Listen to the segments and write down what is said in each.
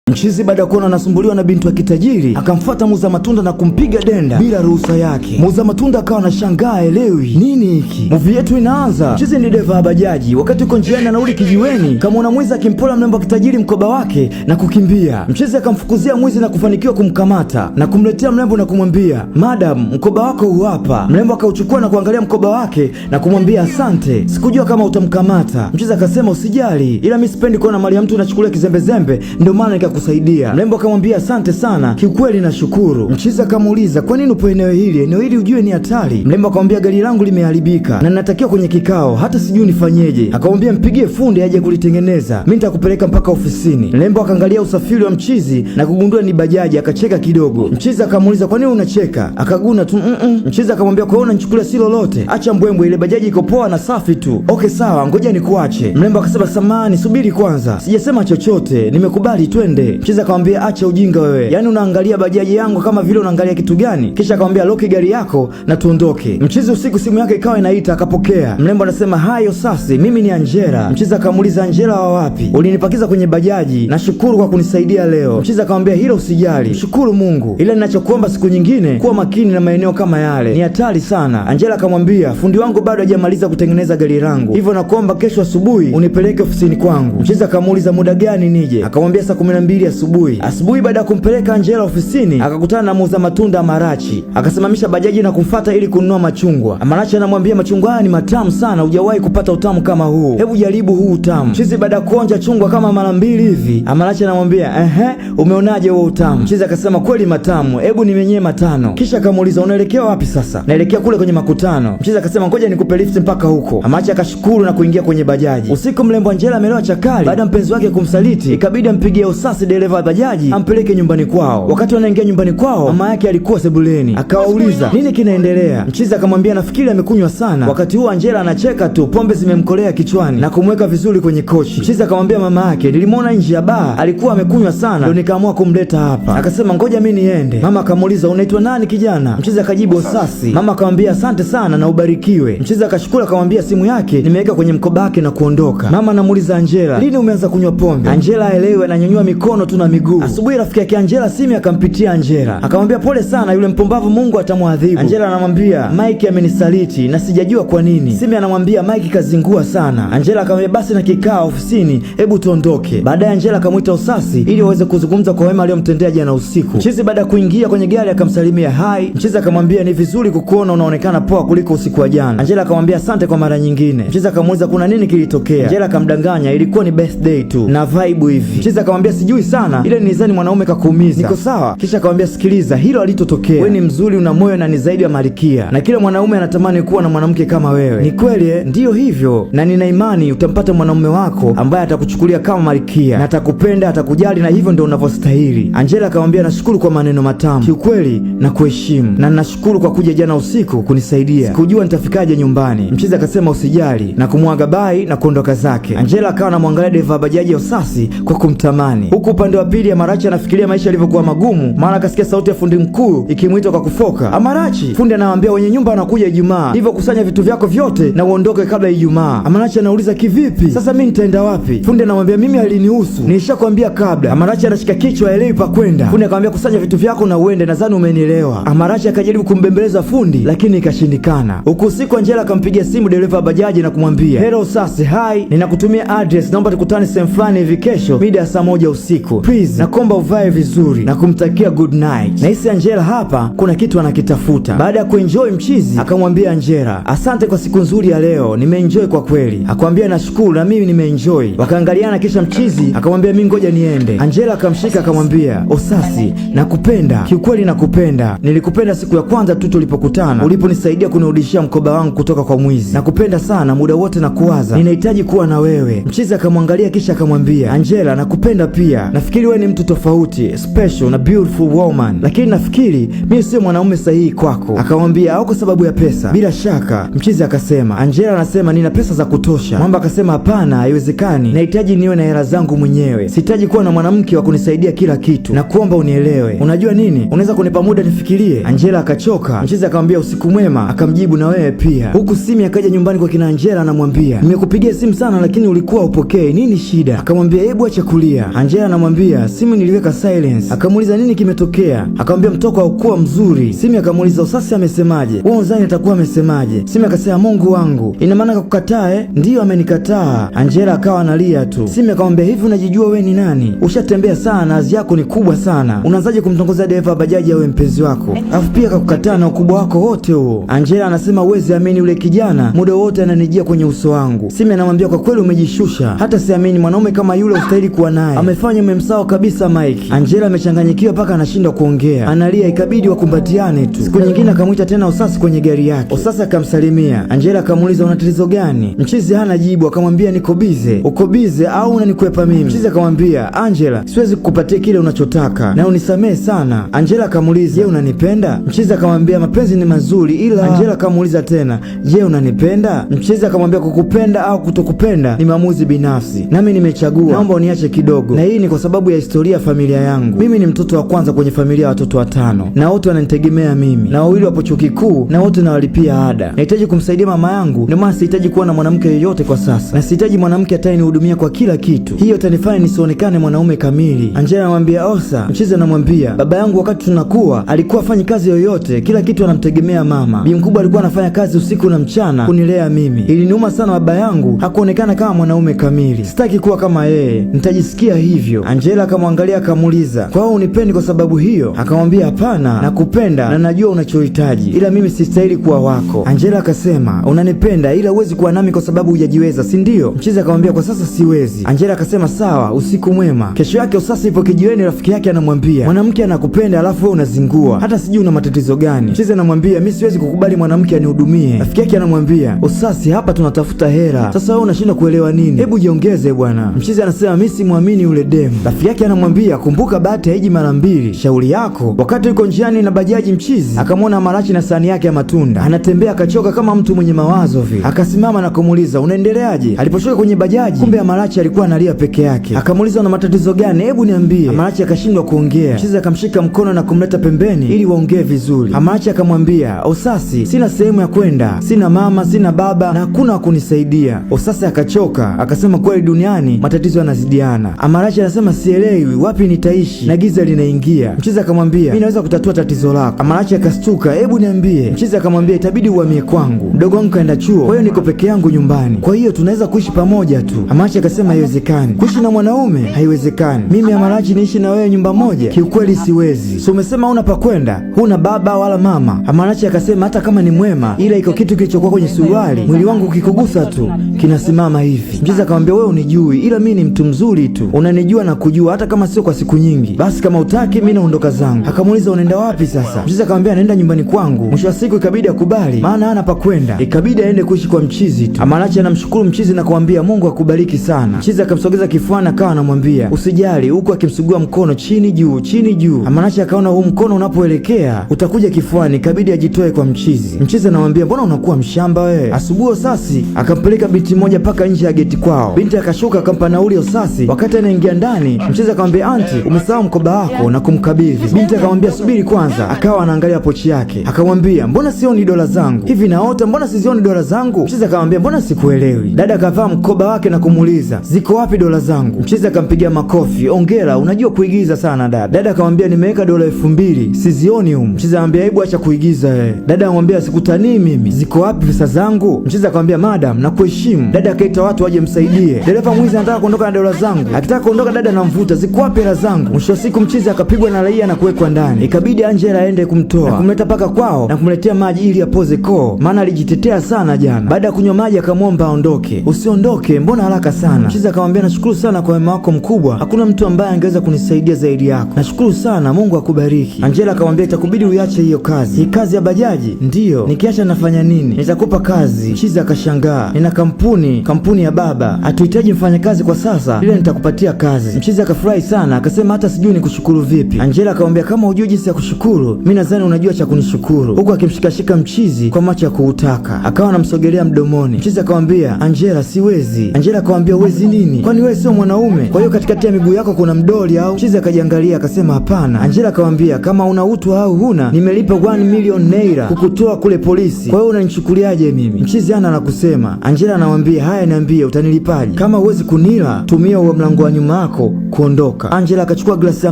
Mchizi baada ya kuona anasumbuliwa na binti wa kitajiri akamfuata muuza matunda na kumpiga denda bila ruhusa yake. Muuza matunda akawa anashangaa elewi nini hiki. Movie yetu inaanza. Mchizi ni dereva bajaji, wakati uko njiani anarudi kijiweni kamaona mwizi akimpola mrembo wa kitajiri mkoba wake na kukimbia. Mchizi akamfukuzia mwizi na kufanikiwa kumkamata na kumletea mrembo na kumwambia, "Madam, mkoba wako huu hapa." Mrembo akauchukua na kuangalia mkoba wake na kumwambia, "Asante, sikujua kama utamkamata." Mchizi akasema, "Usijali, ila mimi sipendi kuona mali ya mtu unachukulia kizembezembe, ndio maana kusaidia." Mrembo akamwambia, "Asante sana, kiukweli nashukuru." Mchizi akamuuliza, "Kwa nini upo eneo hili? Eneo hili ujue ni hatari." Mrembo akamwambia, "Gari langu limeharibika na ninatakiwa kwenye kikao, hata sijui nifanyeje." Akamwambia, "Mpigie fundi aje kulitengeneza, mimi nitakupeleka mpaka ofisini." Mrembo akaangalia usafiri wa mchizi na kugundua ni bajaji, akacheka kidogo. Mchizi akamuuliza, "Kwa nini unacheka?" Akaguna tu Mchizi akamwambia, "Kwa hiyo unanichukulia si lolote? Acha mbwembwe, ile bajaji iko poa na safi tu." "Okay sawa, ngoja nikuache." Mrembo akasema, "Samahani, subiri kwanza, sijasema chochote, nimekubali twende." Mchizi akamwambia, "Acha ujinga wewe, yaani unaangalia bajaji yangu kama vile unaangalia kitu gani?" Kisha akamwambia, "Loki gari yako na tuondoke." Mchizi usiku simu yake ikawa inaita, akapokea. Mrembo anasema, "Hayo sasa, mimi ni Angela." Mchizi akamuuliza, "Angela wa wapi? Ulinipakiza kwenye bajaji, nashukuru kwa kunisaidia leo." Mchizi akamwambia, "Hilo usijali, shukuru Mungu, ila ninachokuomba siku nyingine kuwa makini na maeneo kama yale, ni hatari sana." Angela akamwambia, "Fundi wangu bado hajamaliza kutengeneza gari langu, hivyo nakuomba kesho asubuhi unipeleke ofisini kwangu." Mchizi akamuuliza, "Muda gani nije?" Akamwambia, "Saa 12 asubuhi." Asubuhi baada ya kumpeleka Angela ofisini akakutana na muuza matunda Amarachi. Akasimamisha bajaji na kumfuata ili kununua machungwa. Amarachi anamwambia, "Machungwa haya ni matamu sana, hujawahi kupata utamu kama huu, hebu jaribu huu utamu." Mchizi baada ya kuonja chungwa kama mara 2 hivi, Amarachi anamwambia, "Umeonaje huo utamu?" Mchizi akasema, "Kweli matamu, hebu nimenyee matano." Kisha akamuuliza, "Unaelekea wapi sasa?" "Naelekea kule kwenye makutano." Mchizi akasema, "Ngoja nikupe lift mpaka huko." Amarachi akashukuru na kuingia kwenye bajaji. Usiku mrembo Angela amelewa chakali baada ya mpenzi wake kumsaliti, ikabidi ampigie usasi dereva bajaji ampeleke nyumbani kwao. Wakati wanaingia nyumbani kwao, mama yake alikuwa sebuleni. Akawauliza, "Nini kinaendelea?" Mchizi akamwambia, "Nafikiri amekunywa sana." Wakati huo Angela anacheka tu, pombe zimemkolea kichwani na kumweka vizuri kwenye kochi. Mchizi akamwambia mama yake, "Nilimwona nje ya baa, alikuwa amekunywa sana, ndio nikaamua kumleta hapa." Akasema, "Ngoja mimi niende." Mama akamuuliza, "Unaitwa nani kijana?" Mchizi akajibu, "Osasi." Mama akamwambia, "Asante sana na ubarikiwe." Mchizi akashukuru akamwambia simu yake nimeweka kwenye mkoba wake na kuondoka. Mama anamuuliza Angela, "Lini umeanza kunywa pombe?" Angela aelewe, ananyanyua mikono tu na miguu. Asubuhi rafiki yake Angela simu akampitia Angela. Akamwambia, "Pole sana, yule mpumbavu Mungu atamwadhibu." Angela anamwambia, "Mike amenisaliti na sijajua kwa nini." Simu anamwambia, "Mike kazingua sana." Angela akamwambia, "Basi na kikao ofisini, hebu tuondoke." Baadaye Angela akamwita Osasi ili waweze kuzungumza kwa wema aliyomtendea jana usiku. Mchizi baada ya kuingia kwenye gari akamsalimia hai. Mchizi akamwambia, "Ni vizuri kukuona, unaonekana poa kuliko usiku wa jana." Angela akamwambia, "Asante kwa mara nyingine." Mchizi akamuuliza, "Kuna nini kilitokea?" Angela akamdanganya, ilikuwa ni birthday tu na vibe hivi. Mchizi akamwambia, "Sijui sana, ile nizani mwanaume kakuumiza." "Niko sawa." Kisha akamwambia, "Sikiliza, hilo halitotokea. Wewe ni mzuri, una moyo na ni zaidi ya malkia, na kila mwanaume anatamani kuwa na mwanamke kama wewe." "Ni kweli ndiyo hivyo, na nina imani utampata mwanaume wako ambaye atakuchukulia kama malkia na atakupenda, atakujali, na hivyo ndio unavyostahili." Angela akamwambia, "Nashukuru kwa maneno matamu, kiukweli na kuheshimu, na ninashukuru kwa kuja jana usiku kunisaidia. Sikujua nitafikaje nyumbani." Mchizi akasema, "Usijali," na kumwaga bai na kuondoka zake. Angela akawa anamwangalia dereva bajaji ya Osasi kwa kumtamani. Huku upande wa pili Amarachi anafikiria maisha yalivyokuwa magumu, mara akasikia sauti ya fundi mkuu ikimwita kwa kufoka, "Amarachi!" Fundi anawaambia, "Wenye nyumba wanakuja Ijumaa, hivyo kusanya vitu vyako vyote na uondoke kabla Ijumaa." Amarachi anauliza, "Kivipi? Sasa mimi nitaenda wapi?" Fundi anamwambia, "Mimi halinihusu, nilishakwambia kabla." Amarachi anashika kichwa, haelewi pa kwenda. Fundi akamwambia, "Kusanya vitu vyako na uende, nadhani umenielewa." Amarachi akajaribu kumbembeleza fundi lakini ikashindikana. Huku usiku Angela akampigia simu dereva bajaji na kumwambia, "Hello Sasi, hi, ninakutumia address, naomba tukutane sehemu fulani hivi kesho mida ya saa 1 usiku. Please, nakomba uvae vizuri," na kumtakia good night. Na hisi Angela hapa kuna kitu anakitafuta. Baada ya kuenjoy Mchizi akamwambia Angela, "Asante kwa siku nzuri ya leo, nimeenjoy kwa kweli." Akamwambia, "Nashukuru, na mimi nimeenjoy." Wakaangaliana kisha Mchizi akamwambia, "Mimi ngoja niende." Angela akamshika akamwambia, "Osasi, nakupenda, kiukweli nakupenda. Nilikupenda siku ya kwanza tu tulipokutana, uliponisaidia kunirudishia mkoba wangu kutoka kwa mwizi. Nakupenda sana, muda wote nakuwaza, ninahitaji kuwa na wewe." Mchizi akamwangalia kisha akamwambia, "Angela, nakupenda pia. Nafikiri wewe ni mtu tofauti, special na beautiful woman, lakini nafikiri mimi sio mwanaume sahihi kwako." Akamwambia, "Au kwa sababu ya pesa?" "Bila shaka." Mchizi akasema, "Angela anasema nina pesa za kutosha." Mwamba akasema, "Hapana, haiwezekani. Nahitaji niwe na hela zangu mwenyewe. Sihitaji kuwa na mwanamke wa kunisaidia kila kitu. Na kuomba unielewe. Unajua nini? Unaweza kunipa muda nifikirie?" Angela akachoka. Mchizi akamwambia, "Usiku mwema." Akamjibu, "Na wewe pia." Huku Simi akaja nyumbani kwa kina Angela anamwambia, "Nimekupigia simu sana lakini ulikuwa upokei. Nini shida?" Akamwambia, "Hebu acha kulia." Angela anamwambia simu niliweka silence. Akamuuliza nini kimetokea? Akamwambia mtoko haukuwa mzuri. Simi akamuuliza Usasi amesemaje? Wewe unadhani atakuwa amesemaje? Simi akasema Mungu wangu, ina maana akakukataa eh? Ndiyo amenikataa. Angela akawa analia tu. Simi akamwambia hivi unajijua wewe ni nani? Ushatembea sana na azi yako ni kubwa sana. Unaanzaje kumtongoza dereva bajaji awe mpenzi wako? Alafu pia akakukataa na ukubwa wako wote huo. Angela anasema uwezi amini yule kijana muda wote ananijia kwenye uso wangu. Simi anamwambia kwa kweli umejishusha. Hata siamini mwanaume kama yule ustahili kuwa naye. Amefanya umemsahau kabisa Mike. Angela amechanganyikiwa mpaka anashindwa kuongea. Analia ikabidi wakumbatiane tu. Siku nyingine akamwita tena Usasi kwenye gari yake. Usasi akamsalimia. Angela akamuuliza una tatizo gani? Mchizi hana jibu, akamwambia niko bize. Uko bize au unanikwepa mimi? Mchizi akamwambia Angela, siwezi kukupatia kile unachotaka na unisamehe sana. Angela akamuuliza je, unanipenda? Mchizi akamwambia mapenzi ni mazuri ila. Angela akamuuliza tena je, unanipenda? Mchizi akamwambia kukupenda au kutokupenda ni maamuzi binafsi, nami nimechagua, naomba uniache kidogo, na hii ni kwa sababu ya historia ya familia yangu. Mimi ni mtoto wa kwanza kwenye familia ya watoto 5 na wote wananitegemea mimi, na wawili wapo chuo kikuu na wote nawalipia ada. Nahitaji kumsaidia mama yangu, ndio maana sihitaji kuwa na mwanamke yoyote kwa sasa, na sihitaji mwanamke atayenihudumia kwa kila kitu. Hiyo itanifanya nisionekane mwanaume kamili. Angela anamwambia Osa. Mchizi anamwambia baba yangu wakati tunakuwa alikuwa afanyi kazi yoyote, kila kitu anamtegemea mama. Bi mkubwa alikuwa anafanya kazi usiku na mchana kunilea mimi. Iliniuma sana baba yangu hakuonekana kama mwanaume kamili. Sitaki kuwa kama yeye, nitajisikia hivyo. Angela akamwangalia akamuuliza kwa hiyo unipendi kwa sababu hiyo? Akamwambia hapana, nakupenda na najua unachohitaji, ila mimi sistahili kuwa wako. Angela akasema unanipenda ila huwezi kuwa nami kwa sababu hujajiweza, si ndio? Mchizi akamwambia kwa sasa siwezi. Angela akasema sawa, usiku mwema. Kesho yake Usasi ipo kijiweni, rafiki yake anamwambia mwanamke anakupenda alafu wewe unazingua, hata sijui una matatizo gani. Mchizi anamwambia mimi siwezi kukubali mwanamke anihudumie. Rafiki yake anamwambia Usasi, hapa tunatafuta hela, sasa wewe unashindwa kuelewa nini? Hebu jiongeze bwana. Mchizi anasema mimi simwamini yule demu. Rafiki yake anamwambia kumbuka bahati haiji mara mbili, shauri yako. Wakati yuko njiani na bajaji, Mchizi akamwona Amarachi na sahani yake ya matunda, anatembea akachoka kama mtu mwenye mawazo vile. Akasimama na kumuuliza unaendeleaje? Aliposhuka kwenye bajaji, kumbe Amarachi alikuwa analia peke yake. Akamuuliza una matatizo gani? Hebu niambie. Amarachi akashindwa kuongea. Mchizi akamshika mkono na kumleta pembeni ili waongee vizuri. Amarachi akamwambia Usasi, sina sehemu ya kwenda, sina mama, sina baba na hakuna wa kunisaidia. Usasi akachoka akasema kweli duniani matatizo yanazidiana. Amarachi anasema sielewi wapi nitaishi na giza linaingia. Mchizi akamwambia mimi naweza kutatua tatizo lako. Amarachi akastuka, hebu niambie. Mchizi akamwambia itabidi uhamie kwangu, mdogo wangu kaenda chuo, kwa hiyo niko peke yangu nyumbani, kwa hiyo tunaweza kuishi pamoja tu. Amarachi akasema haiwezekani, kuishi na mwanaume haiwezekani. Mimi Amarachi niishi na wewe nyumba moja? Kiukweli siwezi. So umesema huna pa kwenda, huna baba wala mama? Amarachi akasema hata kama ni mwema, ila iko kitu kilichokuwa kwenye suruali, mwili wangu ukikugusa tu kinasimama hivi. Mchizi akamwambia wewe unijui, ila mimi ni mtu mzuri tu, unanijua na kujua hata kama sio kwa siku nyingi. Basi kama utaki mimi naondoka zangu. Akamuuliza unaenda wapi sasa? Mchizi akamwambia naenda nyumbani kwangu. Mwisho wa siku ikabidi akubali, maana hana pa kwenda, ikabidi aende kuishi kwa Mchizi tu. Amarachi anamshukuru Mchizi na kumwambia Mungu akubariki sana. Mchizi akamsogeza kifuani akawa anamwambia usijali, huku akimsugua mkono chini juu chini juu. Amarachi akaona huu mkono unapoelekea utakuja kifuani, ikabidi ajitoe kwa Mchizi. Mchizi anamwambia mbona unakuwa mshamba wewe? Asubuhi Usasi akampeleka binti moja mpaka nje ya geti kwao. Binti akashuka akampa nauli Usasi. Wakati anaingia ndani, Mchizi akamwambia anti, umesahau mkoba wako na kumkabidhi. Binti akamwambia subiri kwanza. Akawa anaangalia pochi yake, akamwambia mbona sioni dola zangu? Hivi naota, mbona sizioni dola zangu? Mchizi akamwambia mbona sikuelewi? Dada akavaa mkoba wake na kumuuliza ziko wapi dola zangu? Mchizi akampigia makofi, ongera, unajua kuigiza sana dada. Dada akamwambia nimeweka dola 2000 sizioni humu. Mchizi akamwambia hebu acha kuigiza wewe. Dada akamwambia sikutanii mimi, ziko wapi pesa zangu? Mchizi akamwambia madam na kuheshimu. Dada akaita watu waje msaidie, dereva mwizi anataka kuondoka na dola zangu. Akitaka kuondoka dada anamvuta, ziko wapi hela zangu? Mwisho wa siku Mchizi akapigwa na raia na kuwekwa ndani. Ikabidi Angela aende kumtoa na kumleta paka kwao na kumletea maji ili apoze koo, maana alijitetea sana jana. Baada ya kunywa maji akamwomba aondoke. Usiondoke, mbona haraka sana? Mchizi akamwambia nashukuru sana kwa wema wako mkubwa, hakuna mtu ambaye angeweza kunisaidia zaidi yako, nashukuru sana, Mungu akubariki. Angela akamwambia itakubidi uiache hiyo kazi. Hii kazi ya bajaji? Ndiyo. Nikiacha nafanya nini? Nitakupa kazi. Mchizi akashangaa, nina kampuni ya baba, hatuhitaji mfanyakazi kwa sasa, ila nitakupatia kazi. Mchizi akafurahi sana akasema hata sijui nikushukuru vipi. Angela akamwambia kama hujui jinsi ya kushukuru, mimi nadhani unajua cha kunishukuru, huku akimshikashika Mchizi kwa macho ya kuutaka. Akawa anamsogelea mdomoni. Mchizi akamwambia Angela siwezi. Angela akamwambia huwezi nini? Kwani wewe sio mwanaume? Kwa hiyo katikati ya miguu yako kuna mdoli au? Mchizi akajiangalia akasema hapana. Angela akamwambia kama una utu au huna, nimelipa 1 million naira kukutoa kule polisi, kwa hiyo unanichukuliaje mimi? Mchizi hana la kusema. Angela anamwambia haya niambie utanilipaje? Kama huwezi kunila, tumia huo mlango wa nyuma yako hapo kuondoka. Angela akachukua glasi ya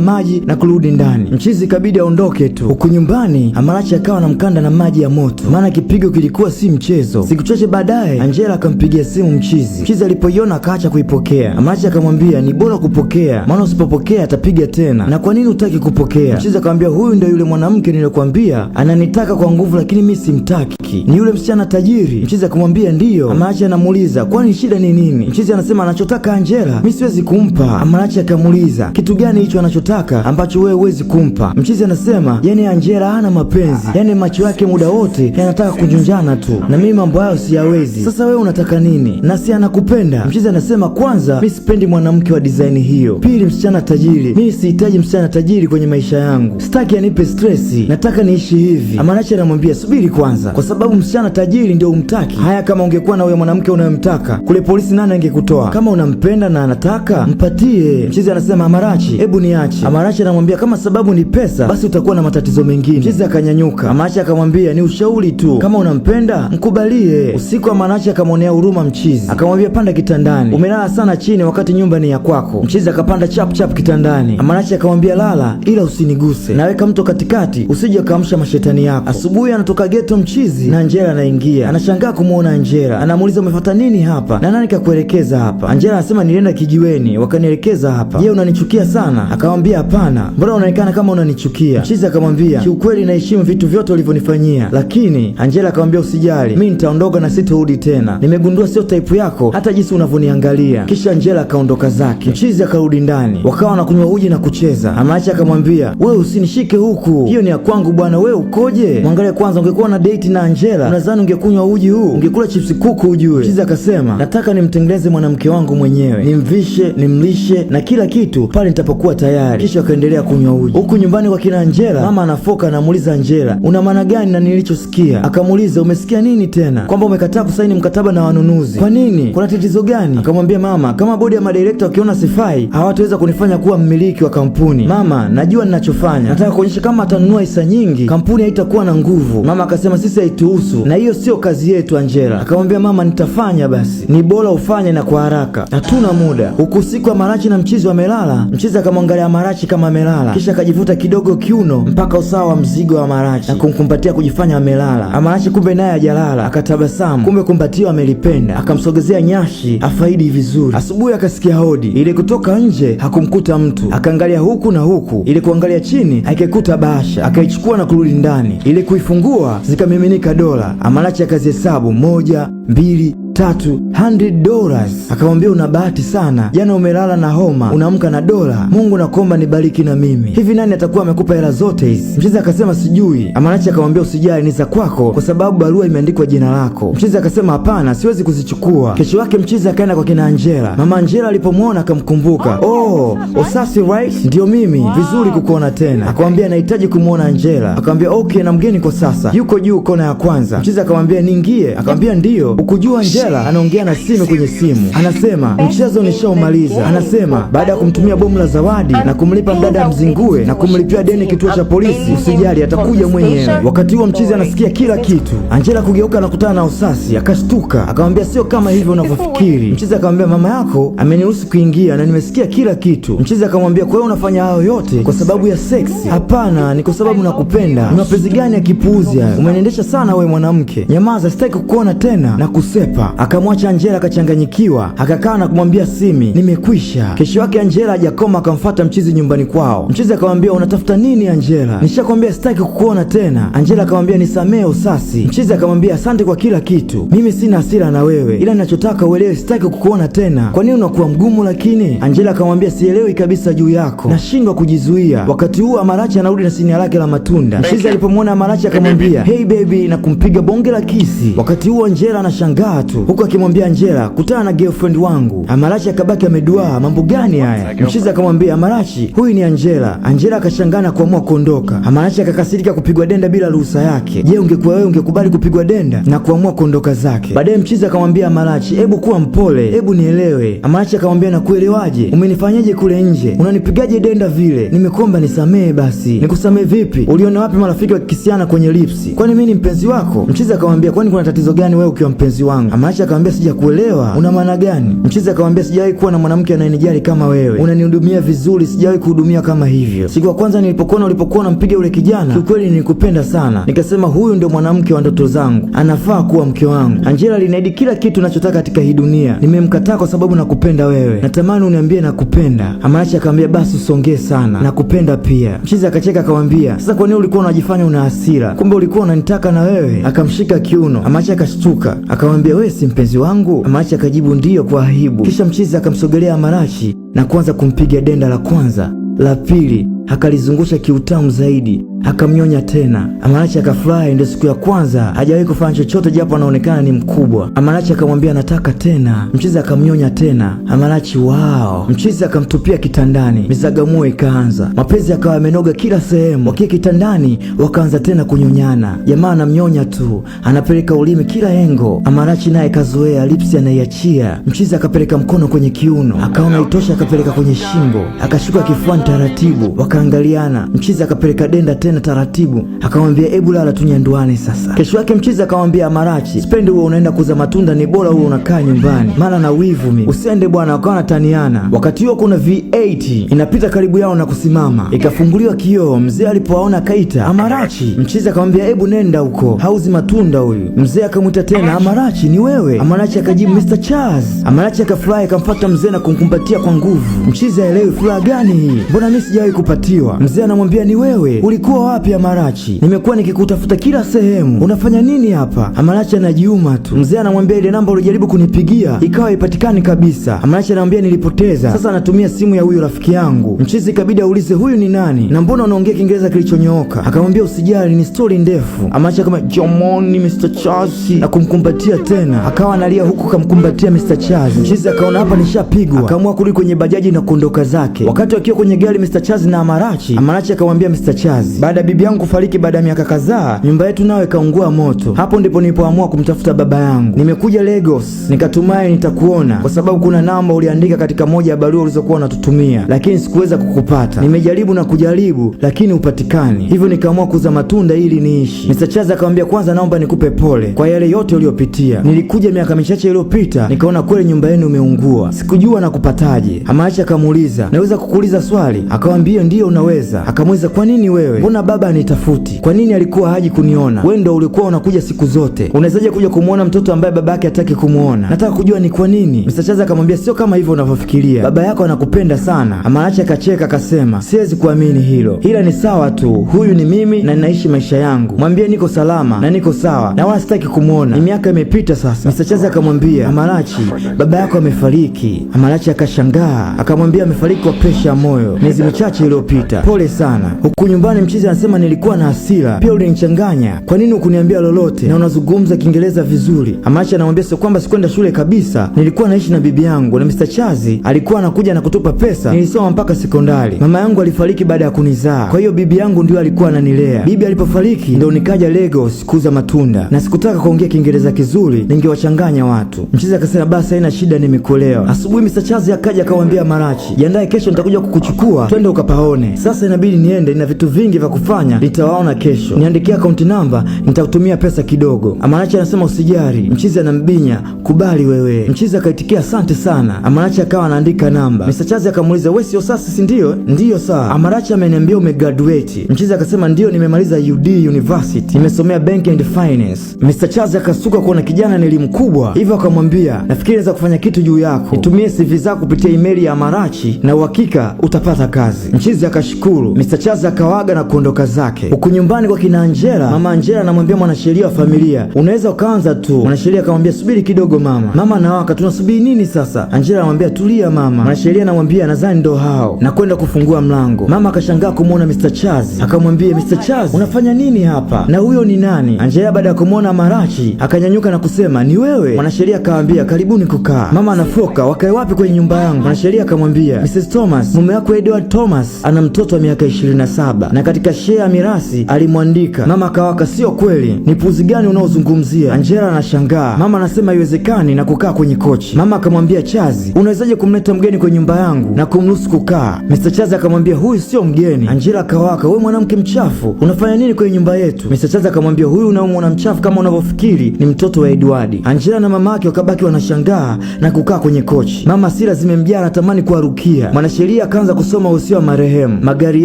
maji na kurudi ndani. Mchizi ikabidi aondoke tu. Huku nyumbani Amarachi akawa na mkanda na maji ya moto, maana kipigo kilikuwa si mchezo. Siku chache baadaye Angela akampigia simu Mchizi. Mchizi alipoiona akaacha kuipokea. Amarachi akamwambia ni bora kupokea, maana usipopokea atapiga tena. Na kwa nini hutaki kupokea? Mchizi akamwambia huyu ndio yule mwanamke niliyokuambia ananitaka kwa nguvu, lakini mimi simtaki. Ni yule msichana tajiri? Mchizi akamwambia ndiyo. Amarachi anamuuliza kwani shida ni nini? Mchizi anasema anachotaka Angela mimi siwezi kumpa. Amarachi akamuuliza kitu gani hicho anachotaka ambacho wewe huwezi kumpa? Mchizi anasema yani Angela hana mapenzi, yani macho yake muda wote yanataka kunjunjana tu, na mimi mambo hayo siyawezi. Sasa wewe unataka nini? Na si anakupenda? Mchizi anasema kwanza mimi sipendi mwanamke wa design hiyo, pili msichana tajiri, mimi sihitaji msichana tajiri kwenye maisha yangu, sitaki anipe stressi, nataka niishi hivi. Amarachi anamwambia subiri kwanza, kwa sababu msichana tajiri ndio umtaki. Haya, kama ungekuwa na wewe mwanamke unayemtaka kule polisi, nani angekutoa? Kama unampenda na anataka mpatie. Mchizi anasema Amarachi hebu niache. Amarachi anamwambia kama sababu ni pesa basi utakuwa na matatizo mengine. Mchizi akanyanyuka. Amarachi akamwambia ni ushauri tu, kama unampenda mkubalie. Usiku Amarachi akamwonea huruma Mchizi, akamwambia panda kitandani, umelala sana chini wakati nyumba ni ya kwako. Mchizi akapanda chap chap kitandani. Amarachi akamwambia lala ila usiniguse, naweka mto katikati usije ukaamsha mashetani yako. Asubuhi anatoka geto Mchizi na Angela anaingia. Anashangaa kumuona Angela, anamuuliza umefuata nini hapa na nani kakuelekeza hapa? Angela anasema nilienda kijiweni wakanielekeza hapa. Je, unanichukia sana? Akamwambia hapana, mbona unaonekana kama unanichukia? Mchizi akamwambia kiukweli naheshimu vitu vyote ulivyonifanyia, lakini Angela akamwambia usijali, mimi nitaondoka na sitorudi tena, nimegundua sio type yako hata jinsi unavyoniangalia. Kisha Angela akaondoka zake. Mchizi akarudi ndani, wakawa wanakunywa uji na kucheza. Amarachi akamwambia wewe usinishike huku, hiyo ni ya kwangu bwana, wewe ukoje? Mwangalie kwanza, ungekuwa na date na Angela unadhani ungekunywa uji huu? Ungekula chipsi kuku ujue. Mchizi akasema nataka nimtengeneze mwanamke wangu mwenyewe, nimvishe, nimlishe na kila kitu pale nitapokuwa tayari. Kisha akaendelea kunywa uji. Huku nyumbani kwa kina Angela, mama anafoka anamuuliza Angela una maana gani na nilichosikia? Akamuuliza umesikia nini tena? Kwamba umekataa kusaini mkataba na wanunuzi. Kwa nini? Kuna tatizo gani? Akamwambia mama, kama bodi ya madirekta wakiona sifai hawataweza kunifanya kuwa mmiliki wa kampuni. Mama, najua ninachofanya, nataka kuonyesha kama atanunua hisa nyingi kampuni haitakuwa na nguvu. Mama akasema sisi haituhusu na hiyo sio kazi yetu Angela. Akamwambia mama nitafanya, basi ni bora ufanye na kwa haraka, hatuna muda. Huku usiku Amarachi na Mchizi wamelala. Mchizi akamwangalia Amarachi kama amelala, kisha akajivuta kidogo kiuno mpaka usawa wa mzigo wa Amarachi na kumkumbatia kujifanya amelala. Amarachi kumbe naye hajalala, akatabasamu, kumbe kumbatio amelipenda, akamsogezea nyashi afaidi vizuri. Asubuhi akasikia hodi, ile kutoka nje hakumkuta mtu, akaangalia huku na huku, ile kuangalia chini akaikuta bahasha, akaichukua na kurudi ndani. Ile kuifungua zikamiminika dola. Amarachi akazihesabu 1, 2, 3, $100. Akamwambia una bahati sana, jana umelala na homa unaamka na dola, Mungu nakuomba nibariki na mimi. Hivi nani atakuwa amekupa hela zote hizi? Mchizi akasema sijui. Amarachi akamwambia usijali, ni za kwako kwa sababu barua imeandikwa jina lako. Mchizi akasema hapana, siwezi kuzichukua. Kesho yake Mchizi akaenda kwa kina Angela. Mama Angela alipomwona akamkumbuka. Oh, Osasi right? Ndio mimi, vizuri kukuona tena. Akamwambia nahitaji kumuona Angela. Akamwambia okay, na mgeni kwa sasa yuko juu kona ya kwanza. Mchizi akamwambia niingie? Akamwambia ndio. Ukujua Angela anaongea na simu kwenye simu, anasema mchezo nishaumaliza. Anasema baada ya kumtumia bomu la zawadi na kumlipa mdada mzingue na kumlipia deni kituo cha polisi, usijali atakuja mwenyewe. Wakati huo Mchizi anasikia kila kitu. Angela kugeuka na kutana na Osasi, akashtuka, akamwambia sio kama hivyo unavyofikiri. Mchizi akamwambia mama yako ameniruhusu kuingia na nimesikia kila kitu. Mchizi akamwambia kwa hiyo unafanya hayo yote kwa sababu ya seksi? Hapana, ni kwa sababu nakupenda. Ni mapenzi gani ya kipuuzi hayo? Umeniendesha sana wewe mwanamke, nyamaza, sitaki kukuona tena, na kusepa. Akamwacha Angela akachanganyikiwa, akakaa na kumwambia Simi nimekwisha. Kesho yake Angela hajakoma, akamfuata Mchizi nyumbani kwao. Mchizi akamwambia unatafuta nini Angela? Nishakwambia sitaki kukuona tena. Angela akamwambia nisamee Osasi. Mchizi akamwambia asante kwa kila kitu, mimi sina hasira na wewe, ila ninachotaka uelewe sitaki kukuona tena. Kwa nini unakuwa mgumu lakini? Angela akamwambia sielewi kabisa juu yako, nashindwa kujizuia. Wakati huo Amarachi anarudi na sinia lake la matunda. Mchizi alipomwona Amarachi akamwambia hey baby na kumpiga bonge la kisi. Wakati huo Angela anashangaa tu, huku akimwambia Angela kutana na girlfriend wangu. Amarachi akabaki ameduaa, mambo gani haya? Mchizi akamwambia Amarachi huyu ni Angela. Angela akashangaa na kuamua kuondoka. Amarachi akakasirika kupigwa denda bila ruhusa yake. Je, ungekuwa wewe ungekubali kupigwa denda? Na kuamua kuondoka zake. Baadaye Mchizi akamwambia Amarachi hebu kuwa mpole, hebu nielewe. Amarachi akamwambia nakuelewaje? Umenifanyaje kule nje? Unanipigaje denda vile? Nimekuomba nisamee basi. Nikusamee vipi? Uliona wapi marafiki wakikisiana kwenye lipsi? Kwani mimi ni mpenzi wako? Mchizi akamwambia kwani kuna tatizo gani wewe ukiwa mpenzi wangu? Amarachi Amarachi akamwambia sijakuelewa, una maana gani? Mchizi akamwambia sijawahi kuwa na mwanamke anayenijali kama wewe, unanihudumia vizuri, sijawahi kuhudumia kama hivyo. Siku ya kwanza nilipokuona ulipokuwa unampiga yule kijana, kiukweli nilikupenda sana, nikasema huyu ndio mwanamke wa ndoto zangu, anafaa kuwa mke wangu. Angela aliniahidi kila kitu ninachotaka katika hii dunia, nimemkataa kwa sababu nakupenda wewe, natamani uniambie nakupenda. Amarachi akamwambia basi usongee sana, nakupenda pia. Mchizi akacheka akamwambia sasa kwa nini ulikuwa unajifanya una hasira? Kumbe ulikuwa unanitaka na wewe. Akamshika kiuno. Amarachi akashtuka akamwambia wewe si mpenzi wangu? Amarachi akajibu ndiyo kwa aibu. Kisha mchizi akamsogelea Amarachi na kuanza kumpiga denda la kwanza, la pili, akalizungusha kiutamu zaidi, akamnyonya tena. Amarachi akafurahi, ndio siku ya kwanza hajawahi kufanya chochote japo anaonekana ni mkubwa. Amarachi akamwambia anataka tena. Mchizi akamnyonya tena. Amarachi wao. Mchizi akamtupia kitandani. Mizagamuo ikaanza. Mapenzi akawa yamenoga kila sehemu. Wakiwa kitandani wakaanza tena kunyonyana. Jamaa anamnyonya tu, anapeleka ulimi kila engo. Amarachi naye kazoea, lipsi anaiachia. Mchizi akapeleka mkono kwenye kiuno, akaona itosha, akapeleka kwenye shingo, akashuka kifuani taratibu. Wakaangaliana. Mchizi akapeleka denda tena taratibu, akamwambia ebu lala tunyanduane sasa. Kesho yake mchizi akamwambia Amarachi sipendi wewe unaenda kuuza matunda, ni bora wewe unakaa nyumbani, maana na wivu mimi. Usiende bwana. Wakawa wanataniana. Wakati huo kuna V8 inapita karibu yao na kusimama, ikafunguliwa kioo. Mzee alipowaona akaita Amarachi. Mchizi akamwambia ebu nenda huko, hauzi matunda huyu. Mzee akamwita tena Amarachi, ni wewe? Amarachi akajibu Mr. Charles. Amarachi akafurahi, akamfuata mzee na kumkumbatia kwa nguvu. Mchizi haelewi furaha gani hii, mbona mimi sijawahi kupatiwa? Mzee anamwambia ni wewe, ulikuwa wapi Amarachi? Nimekuwa nikikutafuta kila sehemu, unafanya nini hapa? Amarachi anajiuma tu. Mzee anamwambia ile namba ulijaribu kunipigia ikawa haipatikani kabisa. Amarachi anamwambia nilipoteza, sasa natumia simu ya huyu rafiki yangu. Mchizi ikabidi aulize huyu ni nani na mbona unaongea Kiingereza kilichonyooka? Akamwambia usijali, ni story ndefu. Amarachi akamwambia jamani Mr. Charles na kumkumbatia tena, akawa analia huku kamkumbatia Mr. Charles. Mchizi akaona hapa nishapigwa, akaamua kurudi kwenye bajaji na kuondoka zake. Wakati wakiwa kwenye gari Mr. Charles na Amarachi akamwambia Mr. Charles, baada ya bibi yangu kufariki baada ya miaka kadhaa, nyumba yetu nayo ikaungua moto. Hapo ndipo nilipoamua kumtafuta baba yangu. Nimekuja Lagos, nikatumai nitakuona kwa sababu kuna namba uliandika katika moja ya barua ulizokuwa unatutumia, lakini sikuweza kukupata. Nimejaribu na kujaribu lakini upatikani, hivyo nikaamua kuuza matunda ili niishi. Mr. Charles akamwambia kwanza naomba nikupe pole kwa yale yote uliyopitia. Nilikuja miaka michache iliyopita nikaona kweli nyumba yenu imeungua, sikujua na kupataje. Amarachi akamuuliza naweza kukuuliza swali? Akamwambia ndio unaweza. Akamuuliza kwa nini wewe? Mbona baba anitafuti? Kwa nini alikuwa haji kuniona? Wewe ndio ulikuwa unakuja siku zote, unawezaje kuja kumuona mtoto ambaye baba yake hataki kumuona? Nataka kujua ni kwa nini. Mr. Charles akamwambia sio kama hivyo unavyofikiria, baba yako anakupenda sana. Amarachi akacheka akasema siwezi kuamini hilo, ila ni sawa tu, huyu ni mimi na ninaishi maisha yangu, mwambie niko salama na niko sawa na wala sitaki kumuona, ni miaka imepita sasa. Mr. Charles akamwambia Amarachi, baba yako amefariki. Amarachi akashangaa akamwambia amefariki kwa presha ya moyo miezi michache iliyopita, pole sana. Huku nyumbani mchizi anasema nilikuwa na hasira, pia ulinichanganya, kwa nini hukuniambia lolote na unazungumza Kiingereza vizuri? Amarachi anamwambia sio kwamba sikwenda shule kabisa, nilikuwa naishi na bibi yangu na Mr. Charles alikuwa anakuja na kutupa pesa, nilisoma mpaka sekondari. Mama yangu alifariki baada ya kunizaa, kwa hiyo bibi yangu ndio alikuwa ananilea. Bibi alipofariki ndio nikaja Lagos kuuza matunda na sikutaka kuongea Kiingereza kizuri, ningewachanganya watu. Mchizi akasema basi haina shida, nimekuelewa. Asubuhi Mr. Charles akaja akamwambia Amarachi, jiandae kesho nitakuja kukuchukua twende ukapaone. Sasa inabidi niende, nina vitu vingi vya kufanya, nitawaona kesho, niandikia account number, nitakutumia pesa kidogo. Amarachi anasema usijali. Mchizi anambinya kubali wewe. Mchizi akaitikia asante sana. Amarachi akawa anaandika namba. Mr. Charles akamuuliza wewe sio sasa si ndio? Ndio saa. Amarachi ameniambia umegraduate. Mchizi akasema ndio, nimemaliza UD University, nimesomea banking and finance. Mr. Charles akasuka kuona kijana ni elimu kubwa, hivyo akamwambia nafikiri naweza kufanya kitu juu yako, nitumie CV zako kupitia email ya Amarachi na uhakika utapata kazi. Mchizi akashukuru. Mr. Charles akawaga na kuondoka zake. Huku nyumbani kwa kina Angela, mama Angela anamwambia mwanasheria wa familia unaweza ukaanza tu. Mwanasheria akamwambia subiri kidogo mama. Mama anawaka, tunasubiri nini sasa? Angela anamwambia tulia mama. Mwanasheria anamwambia nadhani ndo hao, na kwenda kufungua mlango. Mama akashangaa kumuona Mr. Charles, akamwambia Mr. Charles unafanya nini hapa na huyo ni nani? Angela baada ya kumuona Amarachi akanyanyuka na kusema ni wewe? Mwanasheria akamwambia karibuni kukaa. Mama anafoka, wakae wapi kwenye nyumba yangu? Mwanasheria akamwambia Mrs. Thomas, mume wako Edward Thomas ana mtoto wa miaka 27 na katika share ya mirasi alimwandika. Mama akawaka, sio kweli, ni puzi gani unaozungumzia? Angela anashangaa. Mama anasema haiwezekani na kukaa kwenye kochi. Mama akamwambia Chazi, unawezaje kumleta mgeni kwenye nyumba yangu na kumruhusu kukaa? Mr. Chazi akamwambia huyu sio mgeni. Angela akawaka, wewe mwanamke mchafu, unafanya nini kwenye nyumba yetu? Mr. Chazi akamwambia huyu unaomwona mchafu kama unavyofikiri ni mtoto wa Edward. Angela na mama yake wakabaki wanashangaa na kukaa kwenye kochi. Mama hasira zimemjaa, anatamani kuwarukia. Mwanasheria akaanza kusoma usia wa marehemu. Magari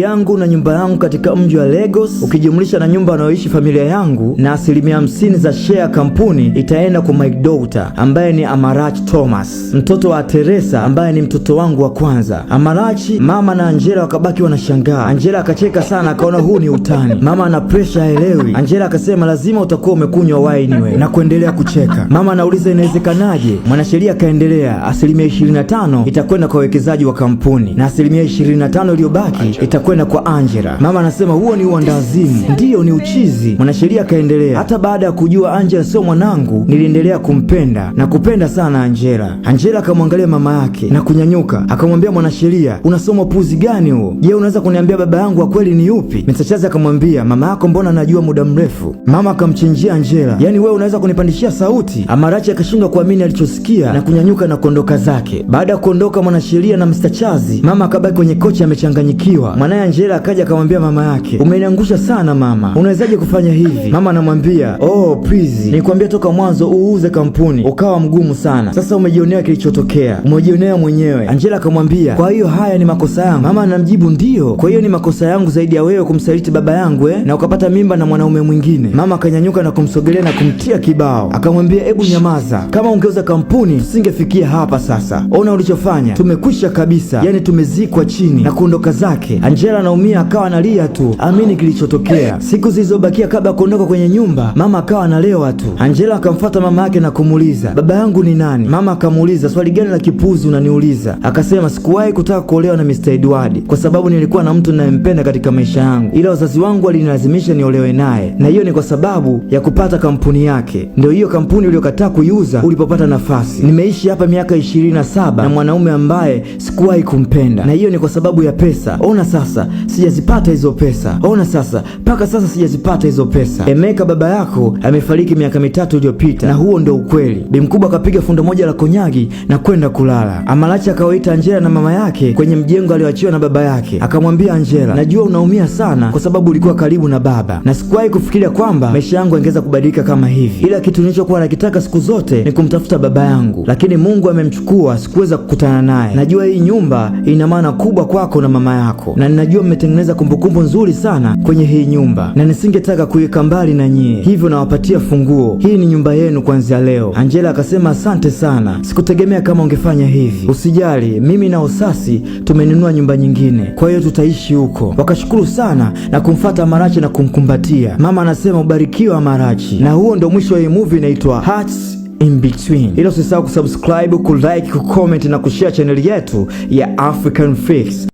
yangu na nyumba yangu katika mji wa Lagos ukijumlisha na nyumba anayoishi familia yangu na 50% za share kampuni itaenda kwa my daughter ambaye ni Amarachi Thomas, mtoto wa Teresa ambaye ni mtoto wangu wa kwanza. Amarachi, mama na Angela wakabaki wanashangaa. Angela akacheka sana, akaona huu ni utani. Mama ana pressure, haelewi. Angela akasema lazima utakuwa umekunywa wine wewe, na kuendelea kucheka. Mama anauliza inawezekanaje? Mwanasheria akaendelea, 25% itakwenda kwa wawekezaji wa kampuni na 25% iliyobaki itakwenda kwa Angela. Mama anasema huo ni uandazimu. Ndiyo, ni uchizi. Mwanasheria akaendelea, hata baada ya kujua Angela sio mwanangu niliendelea kumpenda na kupenda sana Angela. Angela akamwangalia mama yake na kunyanyuka, akamwambia mwanasheria, unasoma puzi gani huo? Je, unaweza kuniambia baba yangu wa kweli ni yupi? Mr. Chazi akamwambia, mama yako mbona najua muda mrefu. Mama akamchinjia Angela, yaani wewe unaweza kunipandishia sauti? Amarachi akashindwa kuamini alichosikia na kunyanyuka na kuondoka zake. Baada ya kuondoka mwanasheria na Mr. Chazi, mama akabaki kwenye kochi amechanganyikiwa. Mwanae Angela akaja akamwambia mama yake, umeniangusha sana mama, unawezaje kufanya hivi? Mama anamwambia, oh please, nilikwambia toka mwanzo uuze kampuni, ukawa mgumu sana. Sasa umejionea kilichotokea, umejionea mwenyewe. Angela akamwambia, kwa hiyo haya ni makosa yangu? Mama anamjibu, ndio, kwa hiyo ni makosa yangu zaidi ya wewe kumsaliti baba yangu na ukapata mimba na mwanaume mwingine. Mama akanyanyuka na kumsogelea na kumtia kibao, akamwambia, hebu nyamaza, kama ungeuza kampuni tusingefikia hapa sasa. Ona ulichofanya, tumekwisha kabisa, yani tumezikwa chini, na kuondoka zake. Angela anaumia, akawa analia tu, amini kilichotokea. Siku zilizobakia kabla ya kuondoka kwenye nyumba, mama akawa analewa tu. Angela akamfuata mama yake na kumuuliza, baba yangu ni nani? Mama akamuuliza, swali gani la kipuzi unaniuliza? Akasema, sikuwahi kutaka kuolewa na Mr. Edward kwa sababu nilikuwa na mtu ninayempenda katika maisha yangu, ila wazazi wangu walinilazimisha niolewe naye, na hiyo ni kwa sababu ya kupata kampuni yake. Ndio hiyo kampuni uliyokataa kuiuza ulipopata nafasi. Nimeishi hapa miaka 27 na mwanaume ambaye sikuwahi kumpenda, na hiyo ni kwa sababu ya pesa. Ona sasa sijazipata hizo pesa, ona sasa mpaka sasa sijazipata hizo pesa. Emeka baba yako amefariki miaka 3 iliyopita, na huo ndio ukweli. Bi mkubwa akapiga fundo moja la konyagi na kwenda kulala. Amarachi akawaita Angela na mama yake kwenye mjengo alioachiwa na baba yake, akamwambia Angela, najua unaumia sana kwa sababu ulikuwa karibu na baba, na sikuwahi kufikiria kwamba maisha yangu yangeweza kubadilika kama hivi, ila kitu nilichokuwa nakitaka siku zote ni kumtafuta baba yangu, lakini Mungu amemchukua, sikuweza kukutana naye. Najua hii nyumba ina maana kubwa kwako na mama yako, na ninajua mmetengeneza kumbukumbu nzuri sana kwenye hii nyumba, na nisingetaka kuiweka mbali na nyie, hivyo nawapatia funguo. Hii ni nyumba yenu kuanzia leo. Angela akasema, asante sana, sikutegemea kama ungefanya hivi. Usijali, mimi na Osasi tumenunua nyumba nyingine, kwa hiyo tutaishi huko. Wakashukuru sana na kumfuata Amarachi na kumkumbatia. Mama anasema, ubarikiwe Amarachi. Na huo ndo mwisho wa hii movie inaitwa Hearts in Between. Ila usisahau kusubscribe, kulike, kucomment na kushare channel yetu ya African Fix.